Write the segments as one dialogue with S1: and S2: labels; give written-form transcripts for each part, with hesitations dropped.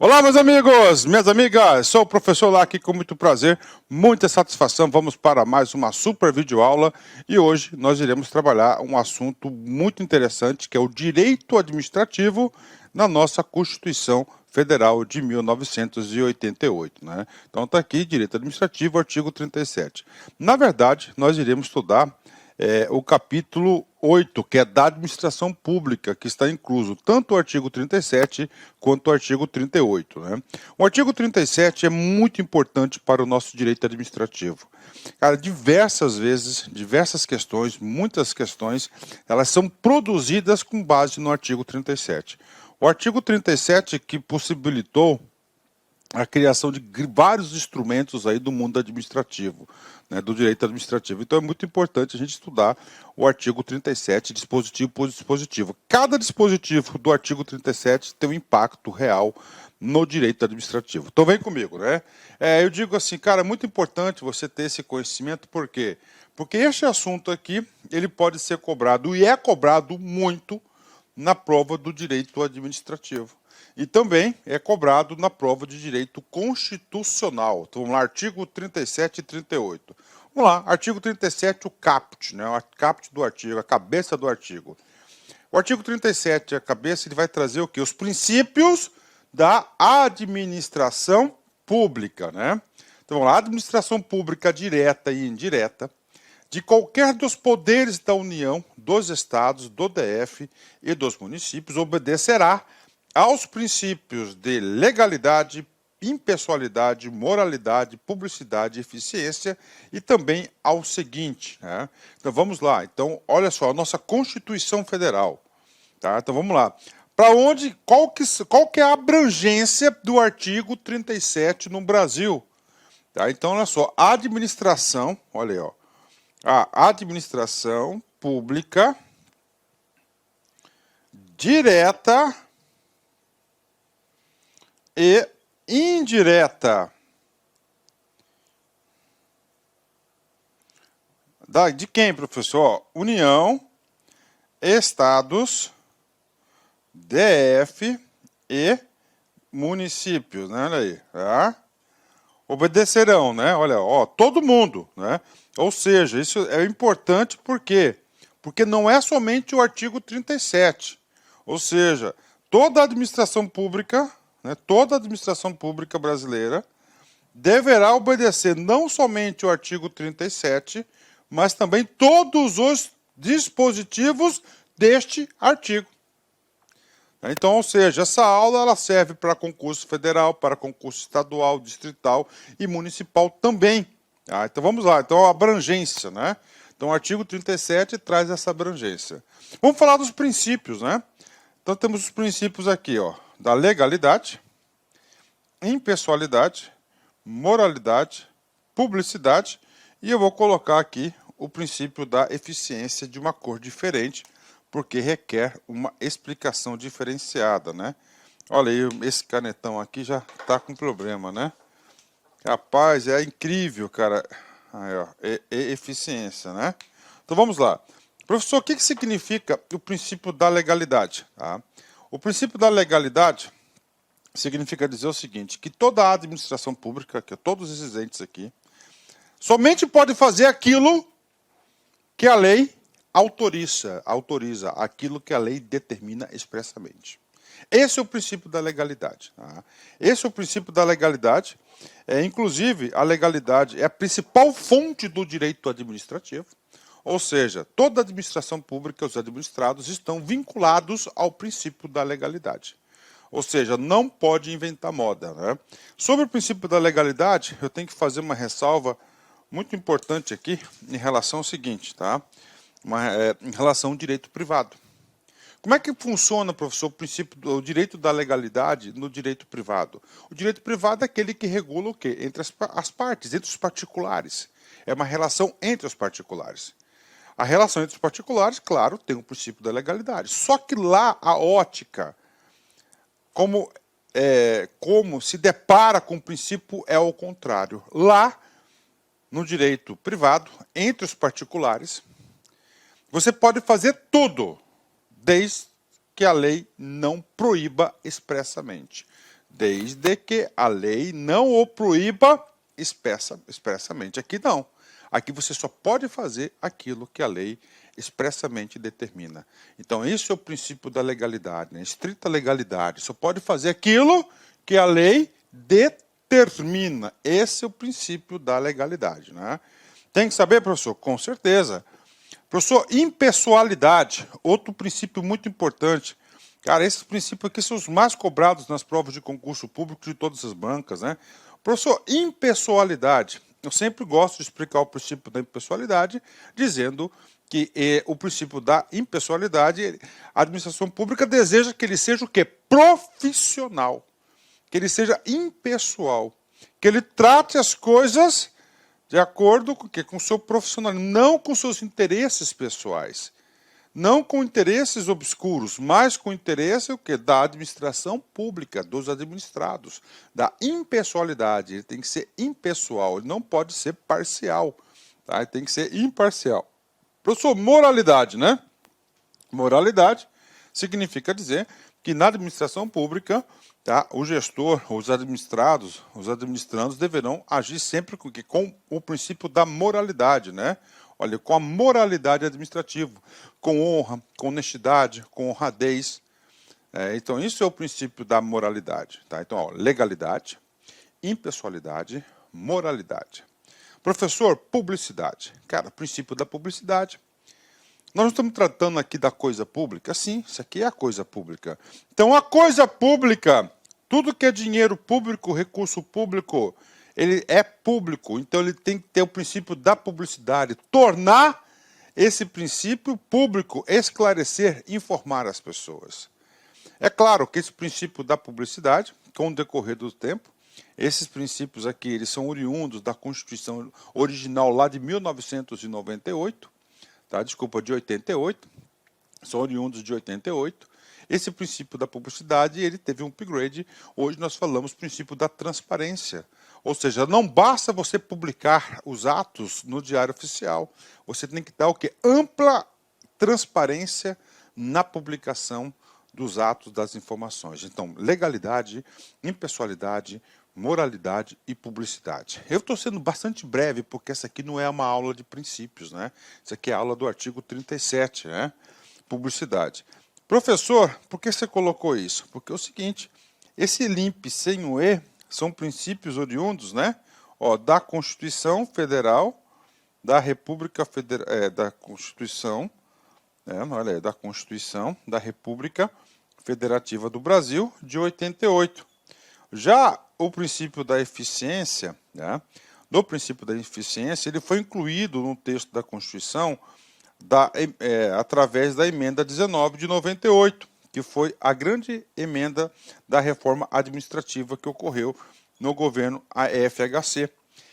S1: Olá, meus amigos, minhas amigas, sou o professor Lac, com muito prazer, muita satisfação. Vamos para mais uma super videoaula e hoje nós iremos trabalhar um assunto muito interessante, que é o direito administrativo na nossa Constituição Federal de 1988, né? Então está aqui, direito administrativo, artigo 37. Na verdade, nós iremos estudar o capítulo 8, que é da administração pública, que está incluso tanto o artigo 37 quanto o artigo 38. Né? O artigo 37 é muito importante para o nosso direito administrativo. Cara, diversas vezes, diversas questões, muitas questões, elas são produzidas com base no artigo 37. O artigo 37 que possibilitou a criação de vários instrumentos aí do mundo administrativo, né, do direito administrativo. Então é muito importante a gente estudar o artigo 37, dispositivo por dispositivo. Cada dispositivo do artigo 37 tem um impacto real no direito administrativo. Então vem comigo, né? Eu digo assim, cara, é muito importante você ter esse conhecimento, por quê? Porque este assunto aqui, ele pode ser cobrado, e é cobrado muito, na prova do direito administrativo. E também é cobrado na prova de direito constitucional. Então, vamos lá, artigo 37 e 38. Vamos lá, artigo 37, o caput, né? O caput do artigo, a cabeça do artigo. O artigo 37, a cabeça, ele vai trazer o quê? Os princípios da administração pública, né? Então, vamos lá, administração pública direta e indireta, de qualquer dos poderes da União, dos Estados, do DF e dos municípios, obedecerá aos princípios de legalidade, impessoalidade, moralidade, publicidade e eficiência, e também ao seguinte, né? Então vamos lá. Então, olha só, a nossa Constituição Federal, tá? Então vamos lá. Para onde, qual que é a abrangência do artigo 37 no Brasil? Tá? Então, olha só, a administração, olha aí, ó, a administração pública direta e indireta. De quem, professor? União, Estados, DF e municípios, né? Olha aí, tá? Obedecerão, né? Olha, ó, todo mundo, né? Ou seja, isso é importante por quê? Porque não é somente o artigo 37. Ou seja, toda a administração pública, né, toda a administração pública brasileira deverá obedecer não somente o artigo 37, mas também todos os dispositivos deste artigo. Então, ou seja, essa aula ela serve para concurso federal, para concurso estadual, distrital e municipal também. Então vamos lá, então a abrangência, né? Então o artigo 37 traz essa abrangência. Vamos falar dos princípios, né? Então temos os princípios aqui, ó, da legalidade, impessoalidade, moralidade, publicidade, e eu vou colocar aqui o princípio da eficiência de uma cor diferente, porque requer uma explicação diferenciada, né? Olha aí, esse canetão aqui já está com problema, né? Rapaz, é incrível, cara. Aí, ó, eficiência, né? Então vamos lá. Professor, o que significa o princípio da legalidade? Tá? O princípio da legalidade significa dizer o seguinte, que toda a administração pública, que todos esses entes aqui, somente pode fazer aquilo que a lei autoriza aquilo que a lei determina expressamente. Esse é o princípio da legalidade. Tá? Esse é o princípio da legalidade. Inclusive, a legalidade é a principal fonte do direito administrativo, ou seja, toda a administração pública, os administrados, estão vinculados ao princípio da legalidade. Ou seja, não pode inventar moda. Né? Sobre o princípio da legalidade, eu tenho que fazer uma ressalva muito importante aqui em relação ao seguinte, tá? Em relação ao direito privado. Como é que funciona, professor, o princípio do direito da legalidade no direito privado? O direito privado é aquele que regula o quê? Entre as partes, entre os particulares. É uma relação entre os particulares. A relação entre os particulares, claro, tem o princípio da legalidade. Só que lá a ótica, como se depara com o princípio, é o contrário. Lá, no direito privado, entre os particulares, você pode fazer tudo, desde que a lei não proíba expressamente. desde que a lei não o proíba expressamente. Aqui não. Aqui você só pode fazer aquilo que a lei expressamente determina. Então, isso é o princípio da legalidade, né? Estrita legalidade. Só pode fazer aquilo que a lei determina. Esse é o princípio da legalidade, né? Tem que saber, professor? Com certeza. Professor, impessoalidade, outro princípio muito importante. Cara, esses princípios aqui são os mais cobrados nas provas de concurso público de todas as bancas, né? Professor, impessoalidade. Eu sempre gosto de explicar o princípio da impessoalidade, dizendo que o princípio da impessoalidade, a administração pública deseja que ele seja o quê? Profissional, que ele seja impessoal, que ele trate as coisas de acordo com o seu profissionalismo, não com seus interesses pessoais. Não com interesses obscuros, mas com interesse o quê? Da administração pública, dos administrados, da impessoalidade. Ele tem que ser impessoal, ele não pode ser parcial, tá? Ele tem que ser imparcial. Professor, moralidade, né? Moralidade significa dizer que na administração pública, tá, o gestor, os administrandos deverão agir sempre com o princípio da moralidade, né? Olha, com a moralidade administrativa, com honra, com honestidade, com honradez. Então, isso é o princípio da moralidade. Tá? Então, ó, legalidade, impessoalidade, moralidade. Professor, publicidade. Cara, princípio da publicidade. Nós não estamos tratando aqui da coisa pública? Sim, isso aqui é a coisa pública. Então, a coisa pública, tudo que é dinheiro público, recurso público, ele é público, então ele tem que ter o princípio da publicidade, tornar esse princípio público, esclarecer, informar as pessoas. É claro que esse princípio da publicidade, com o decorrer do tempo, esses princípios aqui, eles são oriundos da Constituição original lá de 1998, tá? Desculpa, de 88, são oriundos de 88. Esse princípio da publicidade, ele teve um upgrade. Hoje nós falamos princípio da transparência. Ou seja, não basta você publicar os atos no Diário Oficial. Você tem que dar o quê? Ampla transparência na publicação dos atos, das informações. Então, legalidade, impessoalidade, moralidade e publicidade. Eu estou sendo bastante breve, porque essa aqui não é uma aula de princípios, né? Isso aqui é a aula do artigo 37, né? Publicidade. Professor, por que você colocou isso? Porque é o seguinte, esse limp sem o E são princípios oriundos, né? Ó, da Constituição Federal, da República Federal, da Constituição, olha aí, da Constituição da República Federativa do Brasil, de 88. Já o princípio da eficiência, né? No princípio da eficiência, ele foi incluído no texto da Constituição através da emenda 19 de 98, que foi a grande emenda da reforma administrativa que ocorreu no governo FHC.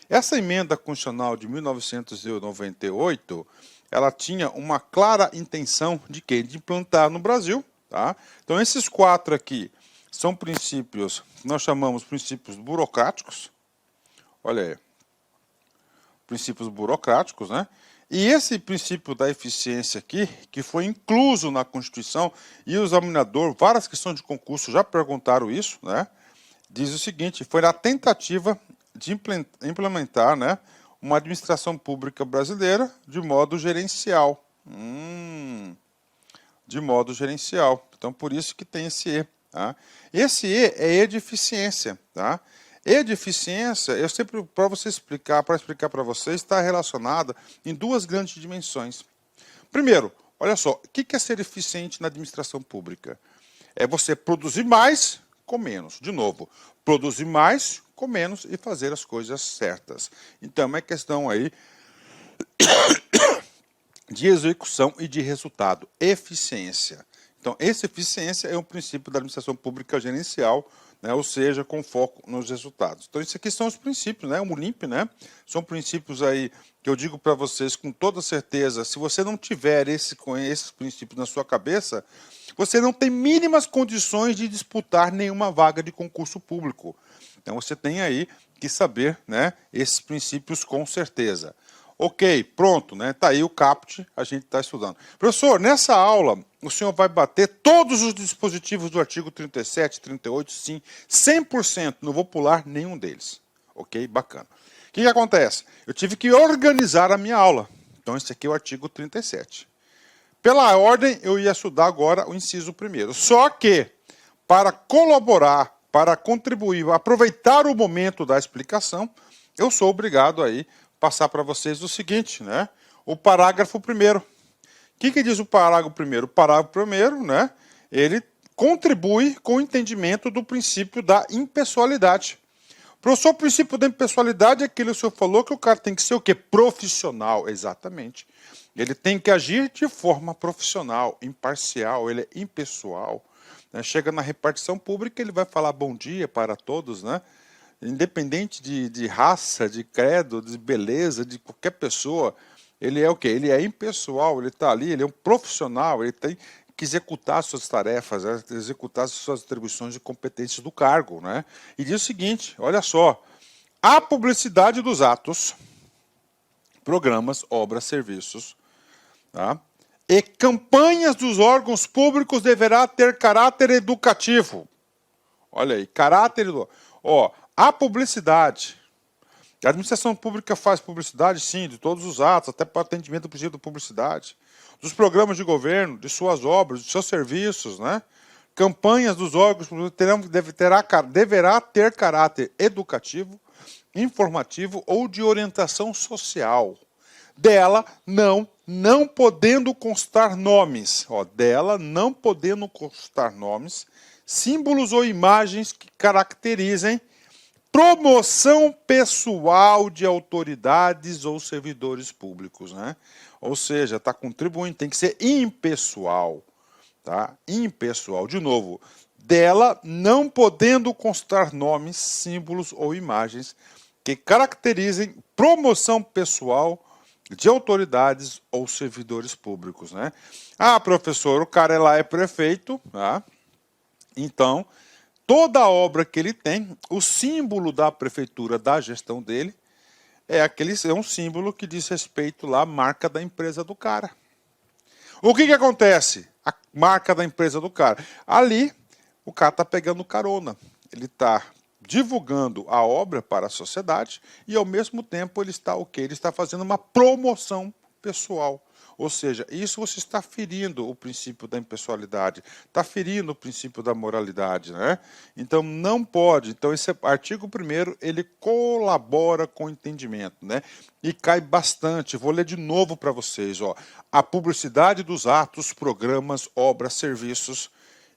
S1: Essa emenda constitucional de 1998, ela tinha uma clara intenção de quê? De implantar no Brasil. Tá? Então, esses quatro aqui são princípios, nós chamamos princípios burocráticos. Olha aí. Princípios burocráticos, né? E esse princípio da eficiência aqui, que foi incluso na Constituição, e o examinador, várias questões de concurso já perguntaram isso, né? Diz o seguinte, foi na tentativa de implementar, né, uma administração pública brasileira de modo gerencial. De modo gerencial. Então, por isso que tem esse E. Tá? Esse E é E de eficiência, tá? E de eficiência, eu sempre, para explicar para vocês, está relacionada em duas grandes dimensões. Primeiro, olha só, o que é ser eficiente na administração pública? É você produzir mais com menos. De novo, produzir mais com menos e fazer as coisas certas. Então, é uma questão aí de execução e de resultado. Eficiência. Então, essa eficiência é um princípio da administração pública gerencial, né, ou seja, com foco nos resultados. Então, isso aqui são os princípios, né, o LIMP, né, são princípios aí que eu digo para vocês com toda certeza, se você não tiver esses princípios na sua cabeça, você não tem mínimas condições de disputar nenhuma vaga de concurso público. Então, você tem aí que saber, né, esses princípios com certeza. Ok, pronto, né? Tá aí o caput, a gente está estudando. Professor, nessa aula, o senhor vai bater todos os dispositivos do artigo 37, 38, sim, 100%, não vou pular nenhum deles. Ok? Bacana. O que acontece? Eu tive que organizar a minha aula. Então, esse aqui é o artigo 37. Pela ordem, eu ia estudar agora o inciso primeiro. Só que, para colaborar, para contribuir, aproveitar o momento da explicação, eu sou obrigado aí passar para vocês o seguinte, né? O parágrafo primeiro. O que diz o parágrafo primeiro? O parágrafo primeiro, né? Ele contribui com o entendimento do princípio da impessoalidade. Professor, o princípio da impessoalidade é aquilo que o senhor falou, que o cara tem que ser o quê? Profissional, exatamente. Ele tem que agir de forma profissional, imparcial, ele é impessoal. Né? Chega na repartição pública, ele vai falar bom dia para todos, né? Independente de raça, de credo, de beleza, de qualquer pessoa, ele é o quê? Ele é impessoal, ele está ali, ele é um profissional, ele tem que executar suas tarefas, né? Executar suas atribuições e competências do cargo, né? E diz o seguinte, olha só, a publicidade dos atos, programas, obras, serviços, tá? E campanhas dos órgãos públicos deverá ter caráter educativo. Olha aí, caráter educativo. Ó, a publicidade. A administração pública faz publicidade, sim, de todos os atos, até para atendimento do princípio da publicidade. Dos programas de governo, de suas obras, de seus serviços, né? Campanhas dos órgãos deverá ter caráter educativo, informativo ou de orientação social. Dela não podendo constar nomes, ó, dela não podendo constar nomes, símbolos ou imagens que caracterizem promoção pessoal de autoridades ou servidores públicos, né? Ou seja, está contribuindo, tem que ser impessoal, tá? Impessoal. De novo, dela não podendo constar nomes, símbolos ou imagens que caracterizem promoção pessoal de autoridades ou servidores públicos, né? Ah, professor, o cara lá é prefeito, tá? Então, toda obra que ele tem, o símbolo da prefeitura, da gestão dele, é um símbolo que diz respeito lá à marca da empresa do cara. O que acontece? A marca da empresa do cara. Ali, o cara está pegando carona. Ele está divulgando a obra para a sociedade e, ao mesmo tempo, ele está o quê? Ele está fazendo uma promoção pessoal. Ou seja, isso você está ferindo o princípio da impessoalidade, está ferindo o princípio da moralidade, né? Então, não pode. Então, esse artigo 1º, ele colabora com o entendimento, né? E cai bastante. Vou ler de novo para vocês, ó. A publicidade dos atos, programas, obras, serviços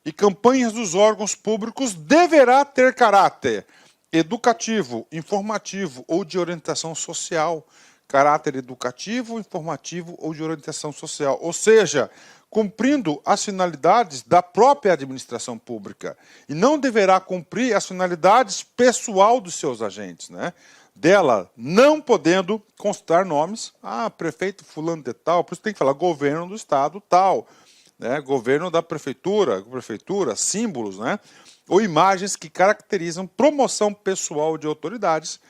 S1: e campanhas dos órgãos públicos deverá ter caráter educativo, informativo ou de orientação social, caráter educativo, informativo ou de orientação social, ou seja, cumprindo as finalidades da própria administração pública e não deverá cumprir as finalidades pessoal dos seus agentes, né? Dela não podendo constar nomes, prefeito fulano de tal, por isso tem que falar governo do estado tal, né? Governo da prefeitura, símbolos, né? Ou imagens que caracterizam promoção pessoal de autoridades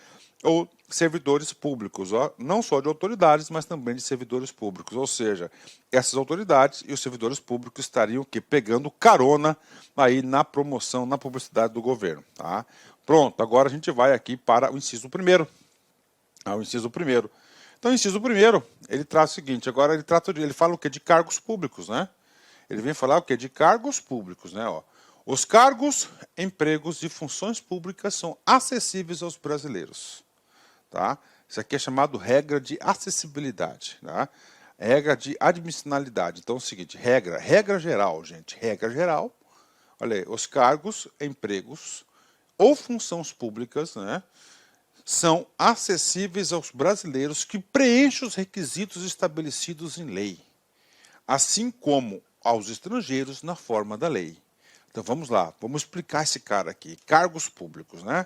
S1: ou servidores públicos, ó, não só de autoridades, mas também de servidores públicos. Ou seja, essas autoridades e os servidores públicos estariam pegando carona aí na promoção, na publicidade do governo. Tá? Pronto, agora a gente vai aqui para o inciso 1º. O inciso 1º. Então, o inciso 1º, ele traz o seguinte, agora ele fala o quê? De cargos públicos, né? Ele vem falar o quê? De cargos públicos, né? Ó. Os cargos, empregos e funções públicas são acessíveis aos brasileiros. Tá? Isso aqui é chamado regra de acessibilidade, tá? Regra de admissionalidade. Então é o seguinte, regra geral, gente, regra geral, olha aí, os cargos, empregos ou funções públicas, né, são acessíveis aos brasileiros que preenchem os requisitos estabelecidos em lei, assim como aos estrangeiros na forma da lei. Então vamos lá, vamos explicar esse cara aqui, cargos públicos, né?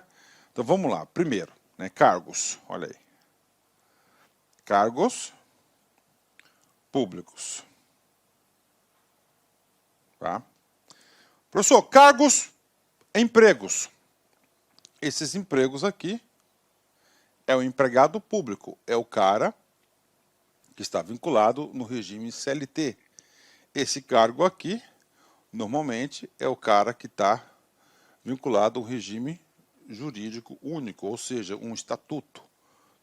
S1: Então vamos lá, primeiro, né, cargos, olha aí. Cargos públicos. Tá? Professor, cargos, empregos. Esses empregos aqui é o empregado público, é o cara que está vinculado no regime CLT. Esse cargo aqui, normalmente, é o cara que está vinculado a um regime jurídico único, ou seja, um estatuto.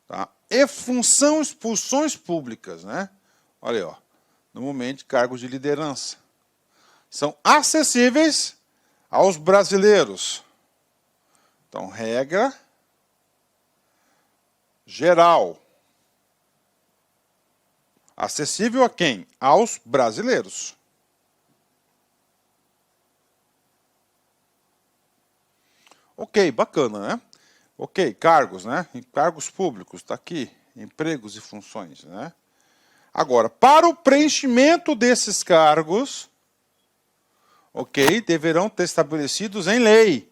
S1: Tá? E funções públicas, né? Olha aí, ó, normalmente cargos de liderança. São acessíveis aos brasileiros. Então, regra geral. Acessível a quem? Aos brasileiros. Ok, bacana, né? Ok, cargos, né? Cargos públicos, está aqui. Empregos e funções, né? Agora, para o preenchimento desses cargos, ok, deverão ter estabelecidos em lei.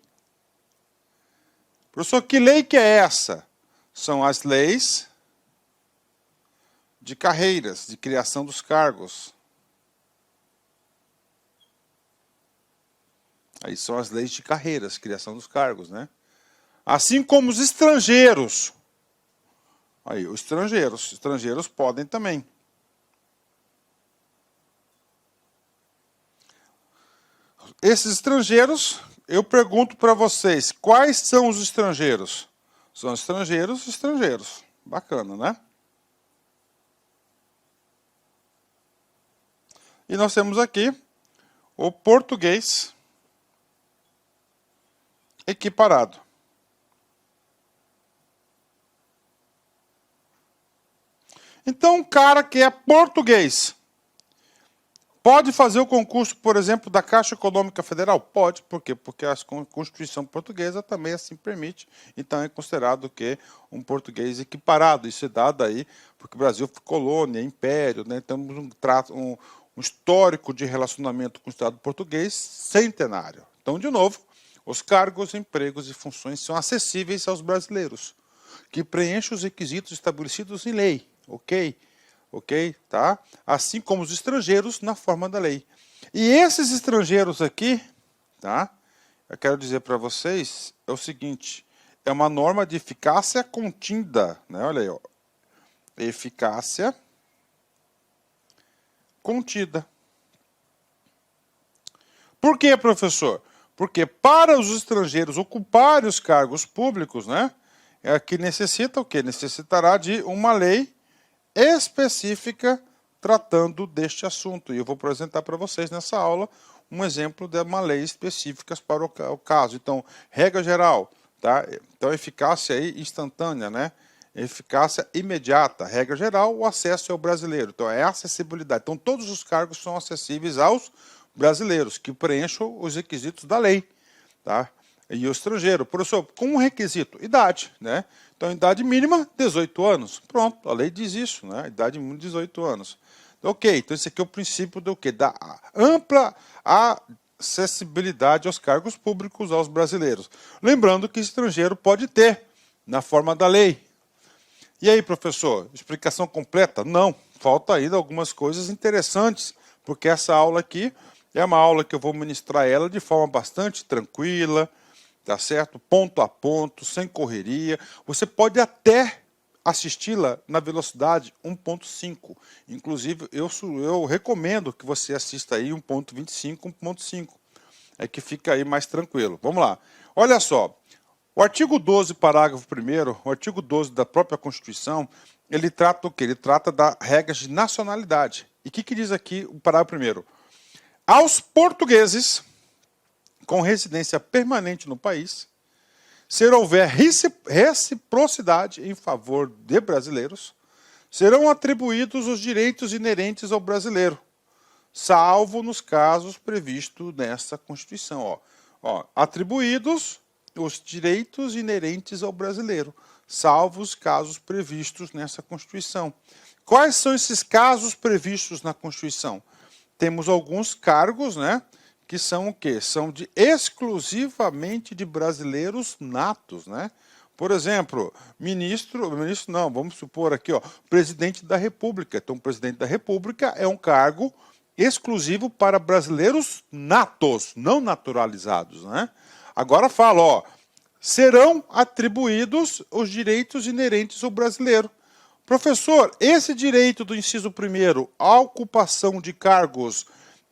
S1: Professor, que lei que é essa? São as leis de carreiras, de criação dos cargos. Aí são as leis de carreiras, criação dos cargos, né? Assim como os estrangeiros. Aí, os estrangeiros podem também. Esses estrangeiros, eu pergunto para vocês, quais são os estrangeiros? São estrangeiros. Bacana, né? E nós temos aqui o português equiparado. Então, um cara que é português pode fazer o concurso, por exemplo, da Caixa Econômica Federal? Pode. Por quê? Porque a Constituição portuguesa também assim permite. Então, é considerado que um português equiparado. Isso é dado aí porque o Brasil foi colônia, império, né? Temos um histórico de relacionamento com o Estado português centenário. Então, de novo, os cargos, empregos e funções são acessíveis aos brasileiros, que preenchem os requisitos estabelecidos em lei. Ok? Ok? Tá? Assim como os estrangeiros na forma da lei. E esses estrangeiros aqui, tá? Eu quero dizer para vocês, é o seguinte, é uma norma de eficácia contínua, né? Olha aí, ó. Eficácia contida. Por quê, professor? Porque para os estrangeiros ocuparem os cargos públicos, né? É que necessita o quê? Necessitará de uma lei específica tratando deste assunto. E eu vou apresentar para vocês nessa aula um exemplo de uma lei específica para o caso. Então, regra geral, tá? Então, eficácia aí instantânea, né? Eficácia imediata. Regra geral, o acesso ao brasileiro. Então, é acessibilidade. Então, todos os cargos são acessíveis aos brasileiros, que preencham os requisitos da lei, tá? E o estrangeiro, professor, com um requisito, idade, né? Então, idade mínima, 18 anos. Pronto, a lei diz isso, né? Idade mínima, 18 anos. Ok, então esse aqui é o princípio do quê? Da ampla acessibilidade aos cargos públicos aos brasileiros. Lembrando que estrangeiro pode ter, na forma da lei. E aí, professor, explicação completa? Não, falta ainda algumas coisas interessantes, porque essa aula aqui é uma aula que eu vou ministrar ela de forma bastante tranquila, tá certo? Ponto a ponto, sem correria. Você pode até assisti-la na velocidade 1.5. Inclusive, eu recomendo que você assista aí 1.25, 1.5. É que fica aí mais tranquilo. Vamos lá. Olha só. O artigo 12, parágrafo 1º, o artigo 12 da própria Constituição, ele trata o quê? Ele trata das regras de nacionalidade. E o que diz aqui o parágrafo 1º? Aos portugueses com residência permanente no país, se houver reciprocidade em favor de brasileiros, serão atribuídos os direitos inerentes ao brasileiro, salvo nos casos previstos nesta Constituição. Atribuídos os direitos inerentes ao brasileiro, salvo os casos previstos nessa Constituição. Quais são esses casos previstos na Constituição? Temos alguns cargos, né? Que são o quê? São exclusivamente de brasileiros natos, né? Por exemplo, vamos supor aqui, presidente da República. Então, o presidente da República é um cargo exclusivo para brasileiros natos, não naturalizados, né? Agora fala, serão atribuídos os direitos inerentes ao brasileiro. Professor, esse direito do inciso 1º, a ocupação de cargos,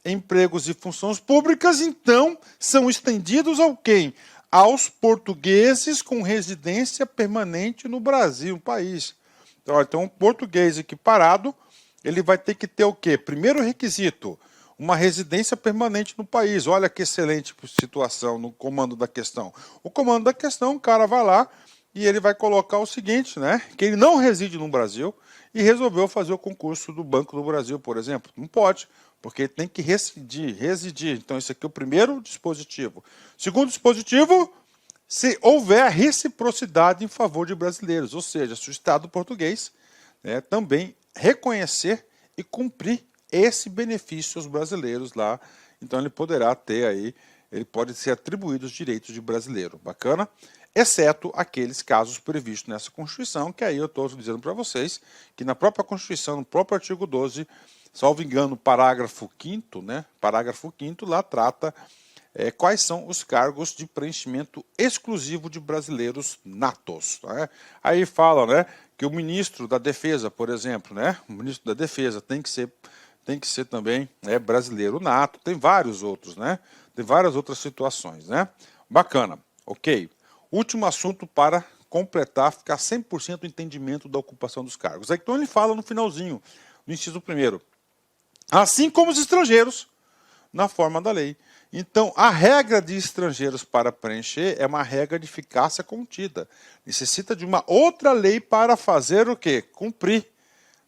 S1: empregos e funções públicas, então, são estendidos ao quem? Aos portugueses com residência permanente no Brasil, país. Então, um português equiparado, ele vai ter que ter o quê? Primeiro requisito, uma residência permanente no país. Olha que excelente situação no comando da questão. O comando da questão, o cara vai lá e ele vai colocar o seguinte, né? Que ele não reside no Brasil e resolveu fazer o concurso do Banco do Brasil, por exemplo. Não pode, porque ele tem que residir. Então, esse aqui é o primeiro dispositivo. Segundo dispositivo, se houver reciprocidade em favor de brasileiros, ou seja, se o Estado português, né, também reconhecer e cumprir esse benefício aos brasileiros lá, então ele poderá ter aí, ele pode ser atribuído os direitos de brasileiro. Bacana? Exceto aqueles casos previstos nessa Constituição, que aí eu estou dizendo para vocês que na própria Constituição, no próprio artigo 12, salvo engano, parágrafo 5º, né? Parágrafo 5º lá trata quais são os cargos de preenchimento exclusivo de brasileiros natos. Né? Aí fala, né, que o ministro da Defesa, por exemplo, né, o ministro da Defesa tem que ser também brasileiro nato, tem vários outros, né? Tem várias outras situações, né? Bacana, ok. Último assunto para completar, ficar 100% o entendimento da ocupação dos cargos. Aí, então ele fala no finalzinho, no inciso 1º, assim como os estrangeiros, na forma da lei. Então, a regra de estrangeiros para preencher é uma regra de eficácia contida. Necessita de uma outra lei para fazer o quê? Cumprir.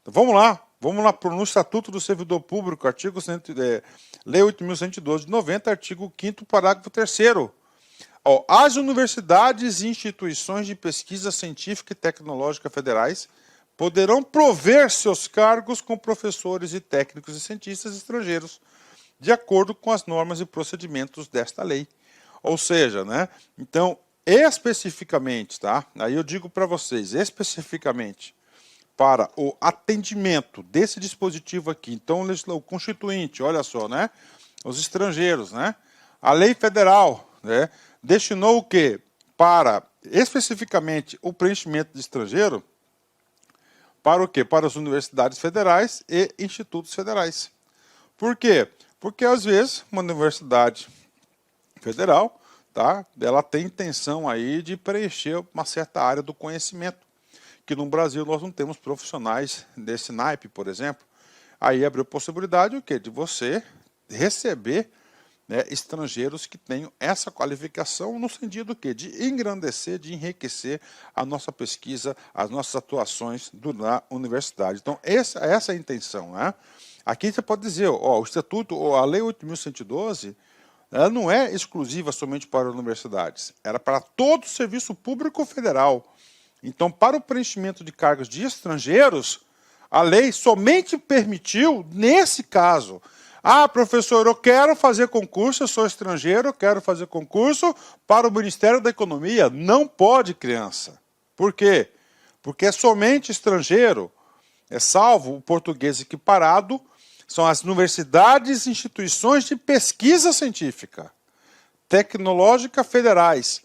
S1: Então, vamos lá no Estatuto do Servidor Público, artigo Lei 8.112 de 90, artigo 5º, parágrafo 3º. As universidades e instituições de pesquisa científica e tecnológica federais poderão prover seus cargos com professores e técnicos e cientistas estrangeiros, de acordo com as normas e procedimentos desta lei. Ou seja, né? Então, especificamente, tá? Aí eu digo para vocês, especificamente, para o atendimento desse dispositivo aqui, então o constituinte, olha só, né? Os estrangeiros, né? A lei federal, né? Destinou o quê? Para, especificamente, o preenchimento de estrangeiro, para o quê? Para as universidades federais e institutos federais. Por quê? Porque, às vezes, uma universidade federal, tá? Ela tem intenção aí de preencher uma certa área do conhecimento, que no Brasil nós não temos profissionais desse naipe, por exemplo. Aí abriu a possibilidade o quê? De você receber, né, estrangeiros que tenham essa qualificação no sentido do quê? De engrandecer, de enriquecer a nossa pesquisa, as nossas atuações na universidade. Então, essa é a intenção, né? Aqui você pode dizer, o Estatuto, a Lei 8.112, ela não é exclusiva somente para universidades, era para todo o serviço público federal. Então, para o preenchimento de cargos de estrangeiros, a lei somente permitiu, nesse caso, professor, eu quero fazer concurso, eu sou estrangeiro, eu quero fazer concurso para o Ministério da Economia. Não pode, criança. Por quê? Porque é somente estrangeiro, salvo o português equiparado, são as universidades e instituições de pesquisa científica, tecnológica federais,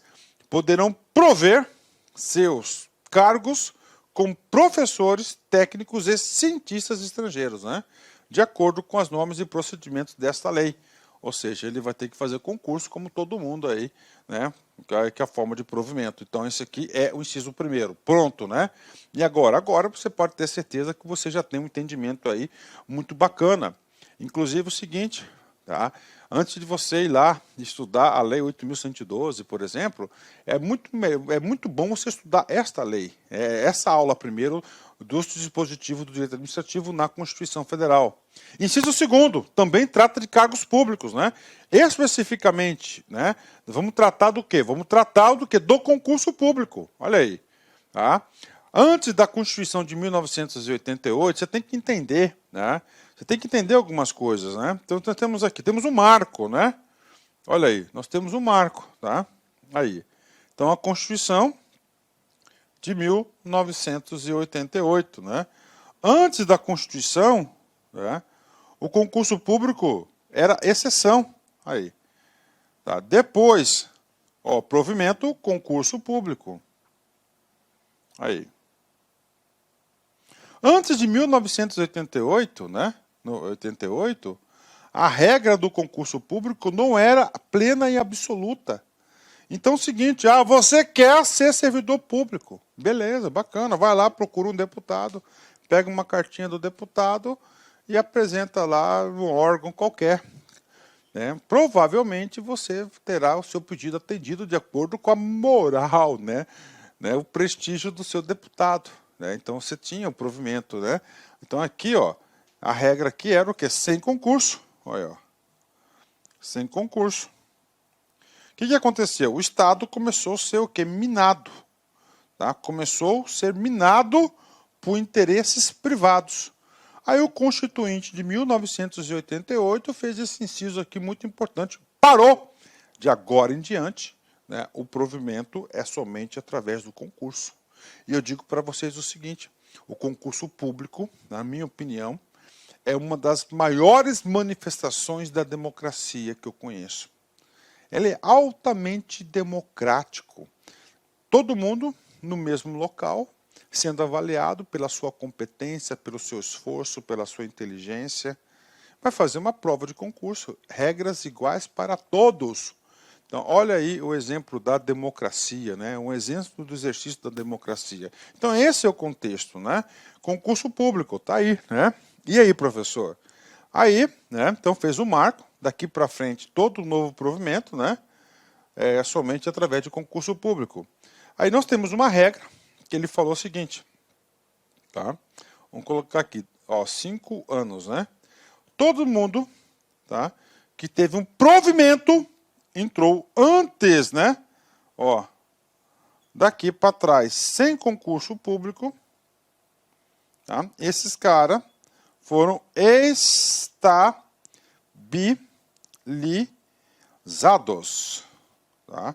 S1: poderão prover seus cargos com professores, técnicos e cientistas estrangeiros, né? De acordo com as normas e procedimentos desta lei. Ou seja, ele vai ter que fazer concurso como todo mundo aí, né? Que é a forma de provimento. Então, esse aqui é o inciso 1º. Pronto, né? E agora? Agora você pode ter certeza que você já tem um entendimento aí muito bacana. Inclusive o seguinte, tá? Antes de você ir lá estudar a Lei 8.112, por exemplo, é muito bom você estudar esta lei, essa aula primeiro dos dispositivos do direito administrativo na Constituição Federal. Inciso 2º, também trata de cargos públicos, né? Especificamente, né? Vamos tratar do quê? Vamos tratar do quê? Do concurso público, olha aí, tá? Antes da Constituição de 1988, você tem que entender, né? Você tem que entender algumas coisas, né? Então, nós temos aqui, temos um marco, né? Olha aí, nós temos um marco, tá? Aí. Então, a Constituição de 1988, né? Antes da Constituição, né, o concurso público era exceção, aí. Tá? Depois, provimento, concurso público. Aí. Antes de 1988, né, no 88, a regra do concurso público não era plena e absoluta. Então é o seguinte, você quer ser servidor público. Beleza, bacana, vai lá, procura um deputado, pega uma cartinha do deputado e apresenta lá no órgão qualquer. Né? Provavelmente você terá o seu pedido atendido de acordo com a moral, né? O prestígio do seu deputado. Né? Então você tinha o provimento. Né? Então aqui, ó, a regra aqui era o quê? Sem concurso. Olha, ó. Sem concurso. O que aconteceu? O Estado começou a ser o quê? Minado. Tá? Começou a ser minado por interesses privados. Aí o Constituinte de 1988 fez esse inciso aqui muito importante. Parou. De agora em diante, né, o provimento é somente através do concurso. E eu digo para vocês o seguinte, o concurso público, na minha opinião, é uma das maiores manifestações da democracia que eu conheço. Ele é altamente democrático. Todo mundo no mesmo local, sendo avaliado pela sua competência, pelo seu esforço, pela sua inteligência, vai fazer uma prova de concurso. Regras iguais para todos. Então, olha aí o exemplo da democracia, né? Um exemplo do exercício da democracia. Então, esse é o contexto, né? Concurso público, tá aí, né? E aí, professor? Aí, né? Então, fez o marco. Daqui para frente, todo novo provimento, né? É somente através de concurso público. Aí nós temos uma regra que ele falou o seguinte, tá? Vamos colocar aqui, ó, 5 anos, né? Todo mundo, tá? Que teve um provimento entrou antes, né? Ó, daqui para trás, sem concurso público, tá? Esses caras foram estabilizados, tá?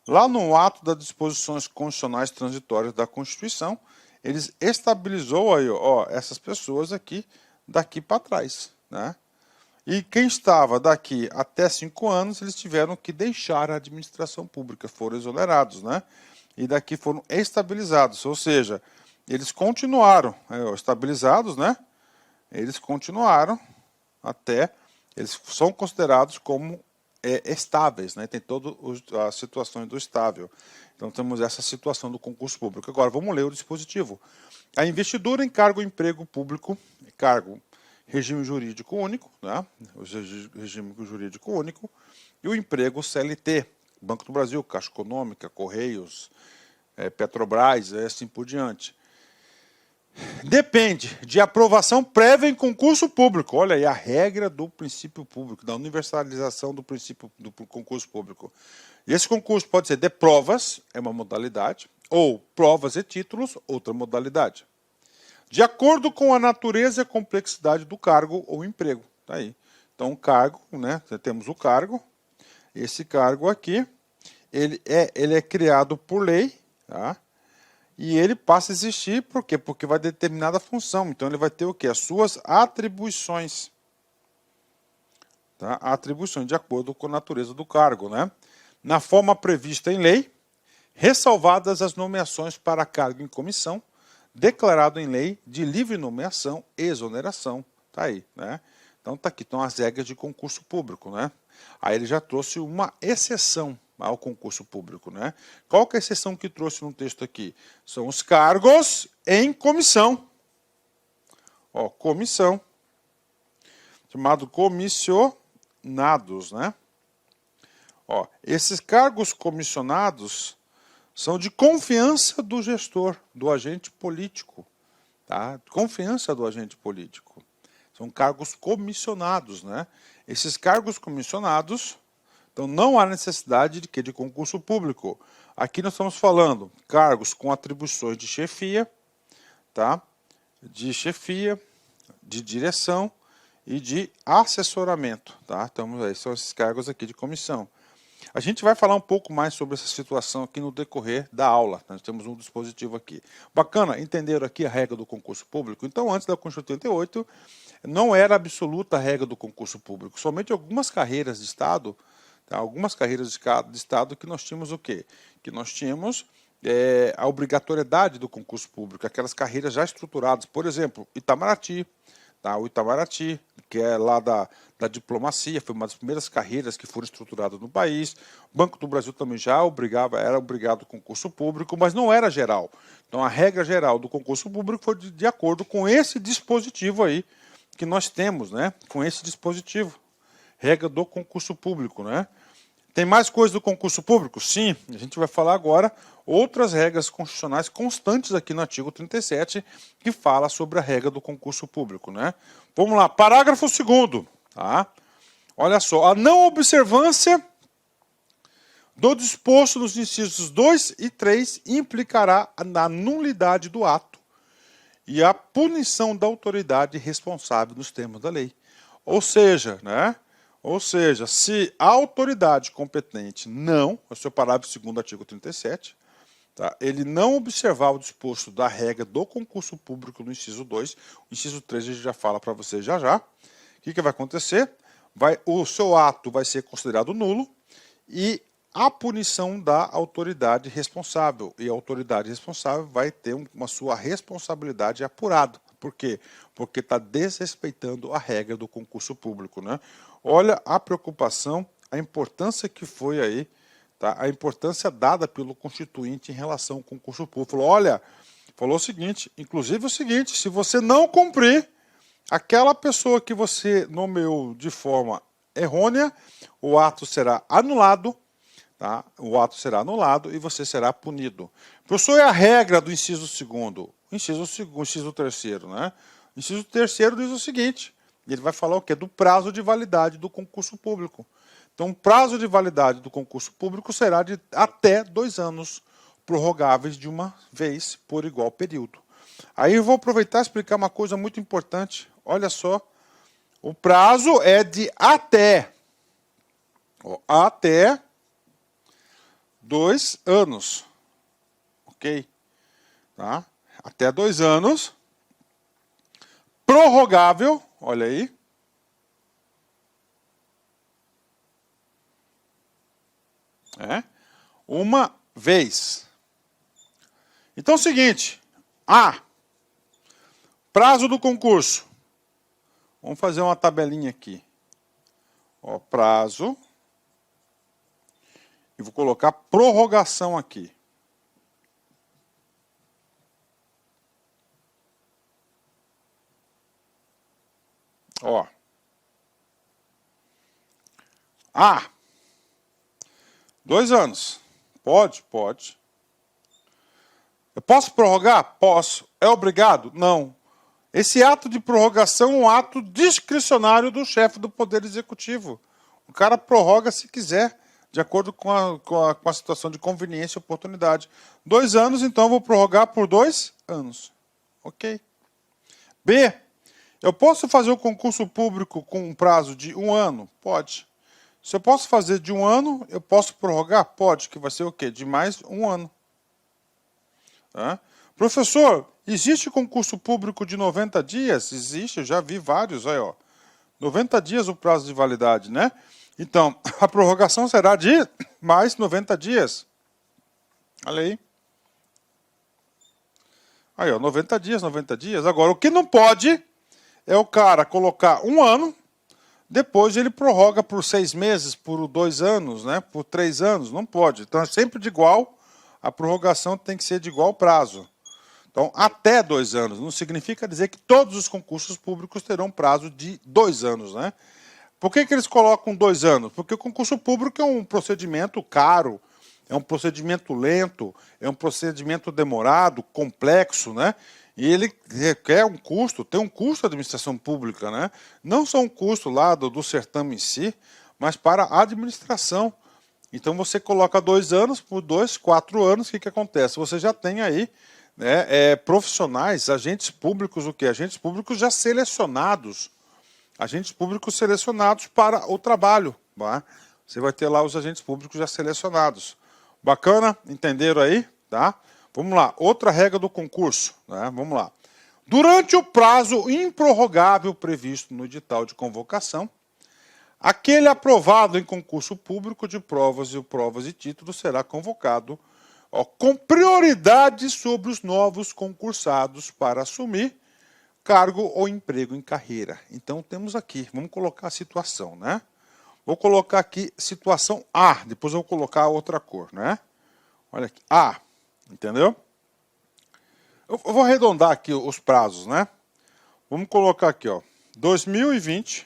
S1: Lá no ato das disposições constitucionais transitórias da Constituição, eles estabilizou aí, ó, essas pessoas aqui, daqui para trás, né? E quem estava daqui até 5 anos, eles tiveram que deixar a administração pública, foram exonerados, né? E daqui foram estabilizados, ou seja, eles continuaram estabilizados, né? Eles continuaram até, eles são considerados como estáveis, né? Tem todas as situações do estável. Então temos essa situação do concurso público. Agora vamos ler o dispositivo. A investidura em cargo ou emprego público, cargo, regime jurídico único, né? O regime jurídico único, e o emprego CLT, Banco do Brasil, Caixa Econômica, Correios, Petrobras, assim por diante. Depende de aprovação prévia em concurso público. Olha aí a regra do princípio público, da universalização do princípio do concurso público. E esse concurso pode ser de provas, é uma modalidade, ou provas e títulos, outra modalidade. De acordo com a natureza e a complexidade do cargo ou emprego. Tá aí. Então, o cargo, né? Temos o cargo. Esse cargo aqui, ele é criado por lei, tá? E ele passa a existir, por quê? Porque vai determinada função. Então, ele vai ter o quê? As suas atribuições. Tá? Atribuições de acordo com a natureza do cargo, né? Na forma prevista em lei, ressalvadas as nomeações para cargo em comissão, declarado em lei de livre nomeação e exoneração. Tá aí, né? Então, tá aqui, estão as regras de concurso público, né? Aí ele já trouxe uma exceção ao concurso público, né? Qual que é a exceção que trouxe no texto aqui? São os cargos em comissão. Ó, comissão. Chamado comissionados, né? Ó, esses cargos comissionados são de confiança do gestor, do agente político. Tá? Confiança do agente político. São cargos comissionados, né? Esses cargos comissionados, então não há necessidade de concurso público. Aqui nós estamos falando cargos com atribuições de chefia, tá? De chefia, de direção e de assessoramento, tá? Então, aí são esses cargos aqui de comissão. A gente vai falar um pouco mais sobre essa situação aqui no decorrer da aula. Nós temos um dispositivo aqui. Bacana, entenderam aqui a regra do concurso público? Então, antes da Constituição de 88, não era absoluta a regra do concurso público. Somente algumas carreiras de Estado, tá? Algumas carreiras de Estado que nós tínhamos o quê? Que nós tínhamos a obrigatoriedade do concurso público, aquelas carreiras já estruturadas, por exemplo, Itamaraty, tá? O Itamaraty, que é lá da diplomacia, foi uma das primeiras carreiras que foram estruturadas no país. O Banco do Brasil também já era obrigado ao concurso público, mas não era geral. Então a regra geral do concurso público foi de acordo com esse dispositivo aí que nós temos, né? Com esse dispositivo, regra do concurso público, né? Tem mais coisa do concurso público? Sim, a gente vai falar agora outras regras constitucionais constantes aqui no artigo 37, que fala sobre a regra do concurso público, né? Vamos lá, parágrafo 2º, tá? Olha só, a não observância do disposto nos incisos 2 e 3 implicará na nulidade do ato e a punição da autoridade responsável nos termos da lei. Ou seja, né? Ou seja, se a autoridade competente não, esse é o parágrafo 2º do artigo 37, tá, ele não observar o disposto da regra do concurso público no inciso 2, o inciso 3 a gente já fala para você já. O que vai acontecer? O seu ato vai ser considerado nulo e a punição da autoridade responsável. E a autoridade responsável vai ter uma sua responsabilidade apurada. Por quê? Porque está desrespeitando a regra do concurso público, né? Olha a preocupação, a importância que foi aí, tá? A importância dada pelo Constituinte em relação ao concurso público. Falou o seguinte, inclusive o seguinte, se você não cumprir, aquela pessoa que você nomeou de forma errônea, o ato será anulado, tá? O ato será anulado e você será punido. Professor, é a regra do inciso 2º, inciso 3º, né? O inciso 3º diz o seguinte, ele vai falar o quê? Do prazo de validade do concurso público. Então, o prazo de validade do concurso público será de até 2 anos, prorrogáveis de uma vez por igual período. Aí eu vou aproveitar e explicar uma coisa muito importante. Olha só, o prazo é de até 2 anos, ok? Tá? Até 2 anos, prorrogável, olha aí, uma vez. Então é o seguinte, prazo do concurso. Vamos fazer uma tabelinha aqui. Ó, prazo. E vou colocar prorrogação aqui. Ó. 2 anos. Pode. Eu posso prorrogar? Posso. É obrigado? Não. Esse ato de prorrogação é um ato discricionário do chefe do Poder Executivo. O cara prorroga se quiser, de acordo com a situação de conveniência e oportunidade. 2 anos, então eu vou prorrogar por 2 anos. Ok. B. Eu posso fazer o concurso público com um prazo de 1 ano? Pode. Se eu posso fazer de 1 ano, eu posso prorrogar? Pode, que vai ser o quê? De mais 1 ano. Tá? Professor, existe concurso público de 90 dias? Existe, eu já vi vários, aí, ó. 90 dias o prazo de validade, né? Então, a prorrogação será de mais 90 dias. Olha aí. Aí, ó, 90 dias. Agora, o que não pode é o cara colocar 1 ano, depois ele prorroga por 6 meses, por 2 anos, né? Por 3 anos. Não pode. Então, é sempre de igual. A prorrogação tem que ser de igual prazo. Então, até 2 anos. Não significa dizer que todos os concursos públicos terão prazo de 2 anos, né? Por que eles colocam 2 anos? Porque o concurso público é um procedimento caro, é um procedimento lento, é um procedimento demorado, complexo, né? E ele requer um custo, tem um custo da administração pública, né? Não só um custo lá do certame em si, mas para a administração. Então você coloca 2 anos, por 2, 4 anos, o que acontece? Você já tem aí, né, profissionais, agentes públicos, agentes públicos já selecionados. Agentes públicos selecionados para o trabalho. Tá? Você vai ter lá os agentes públicos já selecionados. Bacana? Entenderam aí? Tá? Vamos lá. Outra regra do concurso. Né? Vamos lá. Durante o prazo improrrogável previsto no edital de convocação, aquele aprovado em concurso público de provas e títulos será convocado. Ó, com prioridade sobre os novos concursados para assumir cargo ou emprego em carreira. Então temos aqui, vamos colocar a situação, né? Vou colocar aqui situação A, depois eu vou colocar outra cor, né? Olha aqui, A, entendeu? Eu vou arredondar aqui os prazos, né? Vamos colocar aqui, ó, 2020,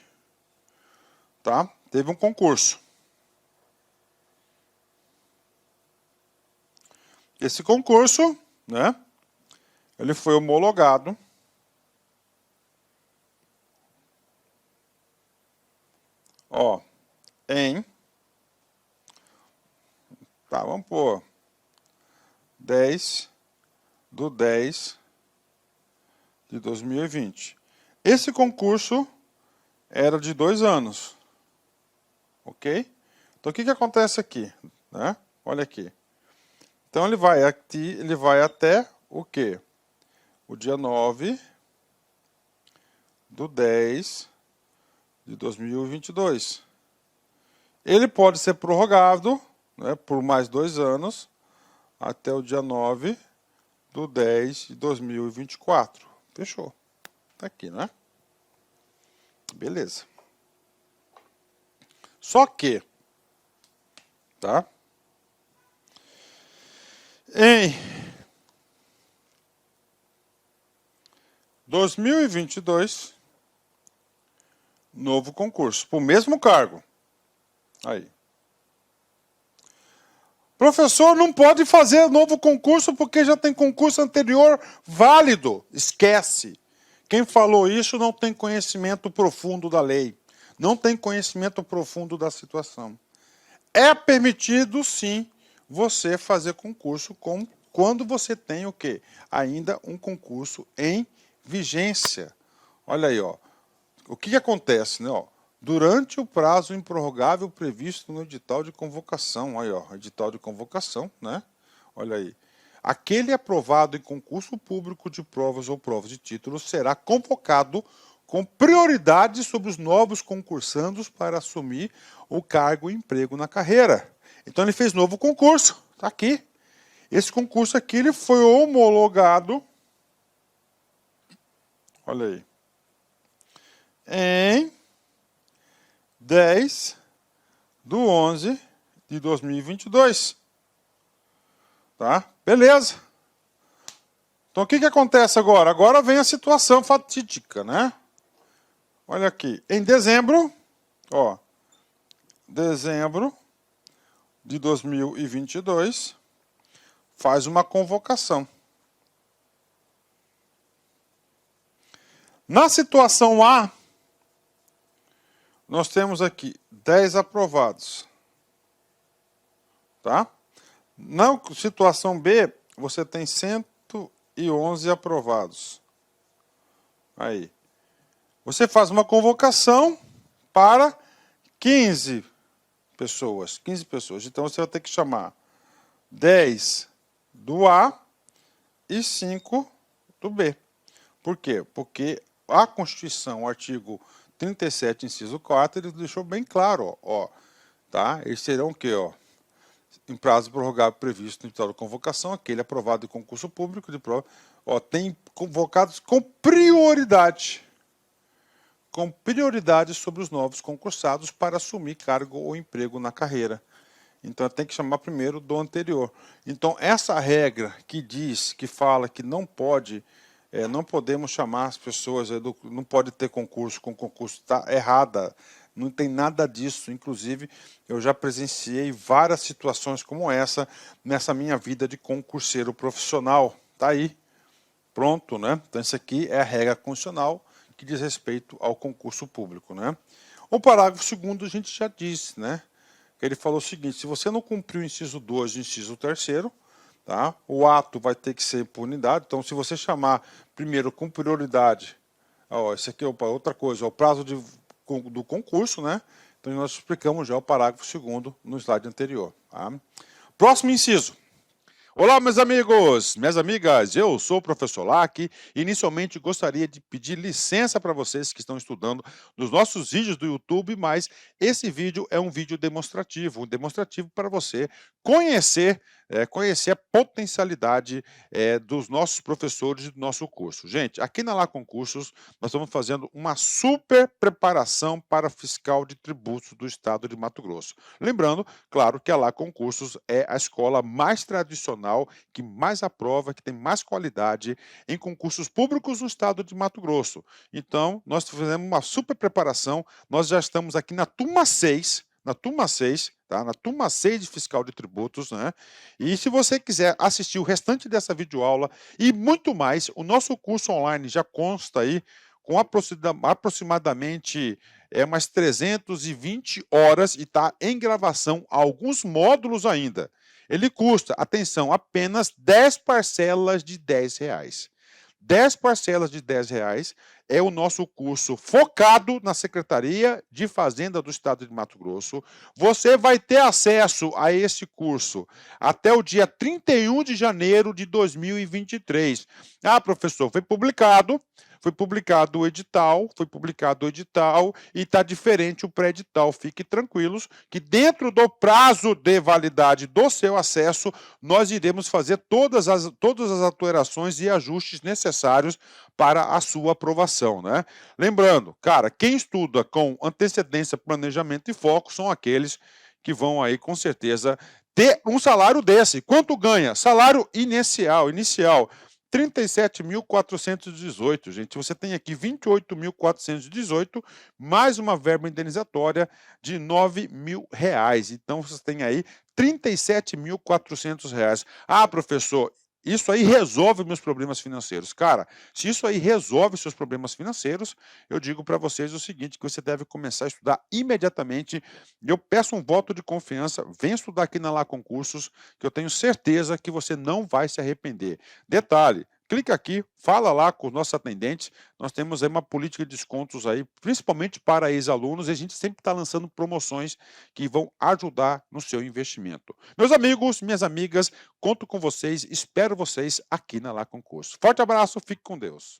S1: tá? Teve um concurso. Esse concurso, né? Ele foi homologado ó, tá, vamos pôr 10/10/2020. Esse concurso era de 2 anos, ok? Então o que acontece aqui, né? Olha aqui. Então ele vai até o quê? O dia 9/10/2022. Ele pode ser prorrogado, né, por mais 2 anos, até o dia 9/10/2024. Fechou. Tá aqui, né? Beleza. Só que, tá? Em 2022, novo concurso, para o mesmo cargo. Aí. Professor, não pode fazer novo concurso porque já tem concurso anterior válido. Esquece. Quem falou isso não tem conhecimento profundo da lei. Não tem conhecimento profundo da situação. É permitido, sim, você fazer concurso quando você tem o quê? Ainda um concurso em vigência. Olha aí, ó. O que acontece, né? Ó, durante o prazo improrrogável previsto no edital de convocação. Aí, ó, edital de convocação, né? Olha aí. Aquele aprovado em concurso público de provas ou provas de título será convocado com prioridade sobre os novos concursandos para assumir o cargo e emprego na carreira. Então ele fez novo concurso, tá aqui. Esse concurso aqui ele foi homologado, olha aí, em 10/11/2022. Tá? Beleza. Então o que acontece agora? Agora vem a situação fatídica, né? Olha aqui, em dezembro, ó, dezembro de 2022, faz uma convocação. Na situação A, nós temos aqui 10 aprovados. Tá? Na situação B, você tem 111 aprovados. Aí. Você faz uma convocação para 15 pessoas. 15 pessoas. Então você vai ter que chamar 10 do A e 5 do B. Por quê? Porque a Constituição, o artigo 37, inciso 4, ele deixou bem claro, ó, tá? Eles serão o quê, ó? Em prazo prorrogável previsto no edital de convocação, aquele aprovado em concurso público de prova, ó, tem convocados com prioridade sobre os novos concursados para assumir cargo ou emprego na carreira. Então tem que chamar primeiro do anterior. Então essa regra que diz, que fala que não pode, não podemos chamar as pessoas, não pode ter concurso com concurso, está errada. Não tem nada disso. Inclusive eu já presenciei várias situações como essa nessa minha vida de concurseiro profissional. Tá aí, pronto, né? Então isso aqui é a regra constitucional que diz respeito ao concurso público, né? O parágrafo 2º a gente já disse, né? Ele falou o seguinte: se você não cumpriu o inciso 2 e o inciso 3º, tá? O ato vai ter que ser impunidade. Então, se você chamar primeiro com prioridade, ó, esse aqui é outra coisa, o prazo do concurso, né? Então nós explicamos já o parágrafo 2º no slide anterior. Tá? Próximo inciso. Olá, meus amigos, minhas amigas, eu sou o professor Lac. Inicialmente gostaria de pedir licença para vocês que estão estudando nos nossos vídeos do YouTube, mas esse vídeo é um vídeo demonstrativo, para você conhecer conhecer a potencialidade dos nossos professores e do nosso curso. Gente, aqui na Lá Concursos, nós estamos fazendo uma super preparação para fiscal de tributos do estado de Mato Grosso. Lembrando, claro, que a Lá Concursos é a escola mais tradicional, que mais aprova, que tem mais qualidade em concursos públicos no estado de Mato Grosso. Então, nós fizemos uma super preparação, nós já estamos aqui na turma 6, tá? Na turma 6 de fiscal de tributos, né? E se você quiser assistir o restante dessa videoaula e muito mais, o nosso curso online já consta aí com aproximadamente umas 320 horas e está em gravação alguns módulos ainda. Ele custa, atenção, apenas 10 parcelas de R$ 10. 10 parcelas de R$ 10 é o nosso curso focado na Secretaria de Fazenda do Estado de Mato Grosso. Você vai ter acesso a esse curso até o dia 31 de janeiro de 2023. Ah, professor, foi publicado o edital e está diferente o pré-edital. Fique tranquilos que dentro do prazo de validade do seu acesso, nós iremos fazer todas as alterações e ajustes necessários para a sua aprovação, né? Lembrando, cara, quem estuda com antecedência, planejamento e foco são aqueles que vão aí com certeza ter um salário desse. Quanto ganha? Salário inicial, 37.418, gente. Você tem aqui 28.418, mais uma verba indenizatória de R$ 9.000. Então, você tem aí R$ 37.400. Ah, professor, isso aí resolve meus problemas financeiros. Cara, se isso aí resolve seus problemas financeiros, eu digo para vocês o seguinte, que você deve começar a estudar imediatamente. Eu peço um voto de confiança, vem estudar aqui na Lá Concursos, que eu tenho certeza que você não vai se arrepender. Detalhe, clica aqui, fala lá com os nossos atendentes, nós temos aí uma política de descontos aí, principalmente para ex-alunos, e a gente sempre está lançando promoções que vão ajudar no seu investimento. Meus amigos, minhas amigas, conto com vocês, espero vocês aqui na Lá Concurso. Forte abraço, fique com Deus.